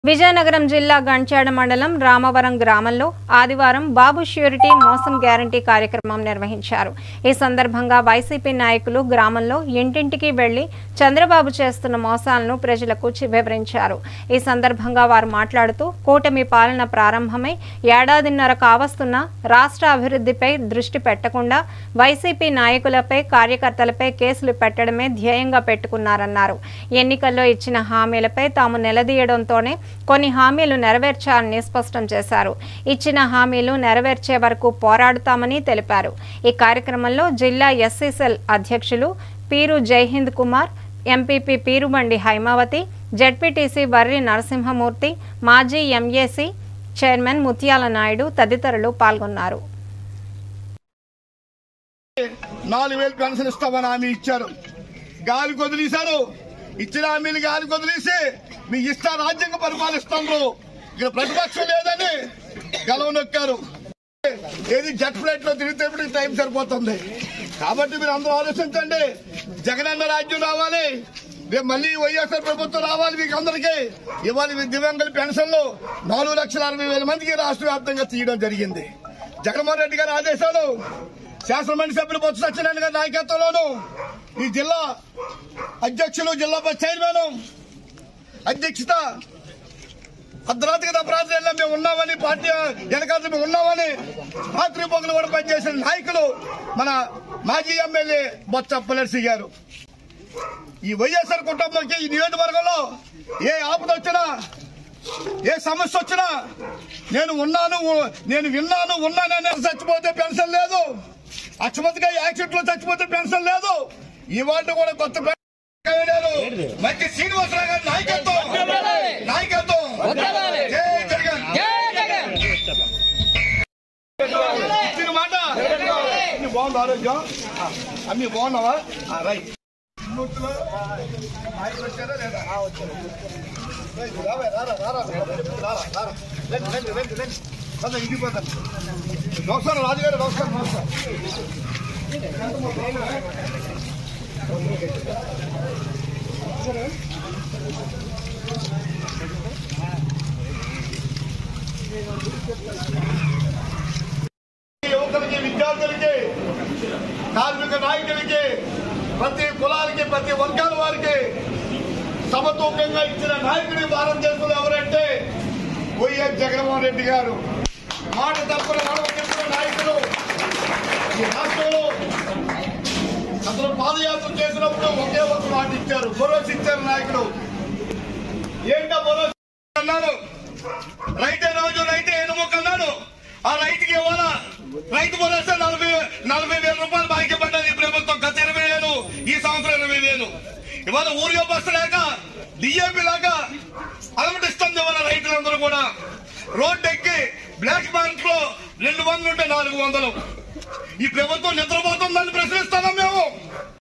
విజయనగరం జిల్లా గంచాడ మండలం రామవరం గ్రామంలో ఆదివారం బాబు ష్యూరిటీ మోసం గ్యారంటీ కార్యక్రమం నిర్వహించారు। ఈ సందర్భంగా వైసీపీ నాయకులు గ్రామంలో ఇంటింటికి వెళ్లి చంద్రబాబు చేస్తున్న మోసాలను ప్రజలకు వివరించారు। ఈ సందర్భంగా వారు మాట్లాడుతూ కూటమి పాలన ప్రారంభమై ఏడాదిన్నర కావస్తున్న రాష్ట్ర అభివృద్ధిపై దృష్టి పెట్టకుండా వైసీపీ నాయకులపై కార్యకర్తలపై కేసులు పెట్టడమే ధ్యేయంగా పెట్టుకున్నారన్నారు। ఎన్నికల్లో ఇచ్చిన హామీలపై తాము నిలదీయడంతోనే కొన్ని హామీలు నెరవేర్చాలని స్పష్టం చేశారు। ఇచ్చిన హామీలు నెరవేర్చే వరకు పోరాడుతామని తెలిపారు। ఈ కార్యక్రమంలో జిల్లా ఎస్సీ సెల్ అధ్యక్షులు పీరు జైహింద్ కుమార్, ఎంపీపీ పీరుబండి హైమావతి, జెడ్పీటీసీ వర్రి నరసింహమూర్తి, మాజీ ఎంఏసీ చైర్మన్ ముత్యాల నాయుడు తదితరులు పాల్గొన్నారు। 4000 పెన్షన్ ఇస్తామని హామీ ఇచ్చారు, గాలి కొదిలేశారు। ఇచ్చిన హామీలు గాలి కొదిలేసి మీ ఇష్ట రాజ్యాంగ పరిపాలిస్తారు। ఇక్కడ ప్రతిపక్షం లేదని గలవ నొక్కారు। ఏది జెట్ ఫ్లైట్ లో తిరిగితే టైం సరిపోతుంది కాబట్టి మీరు అందరూ ఆలోచించండి। జగనన్న రాజ్యం రావాలి, రేపు మళ్ళీ వైఎస్ఆర్ ప్రభుత్వం రావాలి। మీకు అందరికీ ఇవాళ దివ్యాంగుల పెన్షన్లు 4,60,000 మందికి రాష్ట్ర వ్యాప్తంగా తీయడం జరిగింది। జగన్మోహన్ రెడ్డి గారి ఆదేశాలు, శాసనమండలి సభ్యులు బొత్స సత్యనారాయణ గారి నాయకత్వంలోనూ ఈ జిల్లా అధ్యక్షులు, జిల్లా చైర్మన్ అధ్యక్షత అర్ధరాత్రి అపరాధి మేము ఉన్నామని, పార్టీ వెనకాల మేము ఉన్నామని రాత్రి పొగలు కూడా పనిచేసిన నాయకులు మన మాజీ ఎమ్మెల్యే బొత్స అప్పలనర్సి గారు। ఈ వైఎస్ఆర్ కుటుంబంకి ఈ నియోజకవర్గంలో ఏ ఆపద వచ్చినా, ఏ సమస్య వచ్చినా నేను విన్నాను ఉన్నానని చచ్చిపోతే పెన్షన్ లేదు, అక్షమతిగా యాక్సిడెంట్ లో చచ్చిపోతే పెన్షన్ లేదు। ఇవాళ కూడా కొత్త మంచి శ్రీనివాసరావు గారి నాయకత్వం ఇచ్చిన మాట బాగుంది। ఆరోగ్యం అన్ని బాగున్నావా? రైట్ వచ్చారా లేదా? ఇంటిపోతాను। నమస్కారం రాజుగారు, నమస్కారం। యువకులకి, విద్యార్థులకి, కార్మిక నాయకులకి, ప్రతి కులాలకి, ప్రతి వర్గాల వారికి సమతూకంగా ఇచ్చిన నాయకుడి భారతదేశంలో ఎవరంటే వైఎస్ జగన్మోహన్ రెడ్డి గారు। మాట తప్పుల నడవడిస్తున్న నాయకులు ఈ రాష్ట్రంలో అసలు పాదయాత్ర చేసినప్పుడు ఒకే ఒక మాట ఇచ్చారు, భరోసా ఇచ్చారు నాయకుడు। ఏంటో భరోసా అన్నాడు, రైతే రోజు రైతే ఎనుముక అన్నాడు। ఆ రైతుకి ఇవాళ రైతు భరోసా 40,000 రూపాయలు బాకీ పడ్డారు ఈ ప్రభుత్వం। గత 20,000, ఈ సంవత్సరం 20,000। ఇవాళ ఊరిలో బస్సు లేక డిఏపీ లాగా అలమటిస్తుంది ఇవాళ రైతులందరూ కూడా। రోడ్డు ఎక్కి బ్లాక్ మార్కెట్ లో 200 ఉంటే 400। ఈ ప్రభుత్వం నిద్రపోతుందని ప్రశ్నిస్తున్నాం మేము।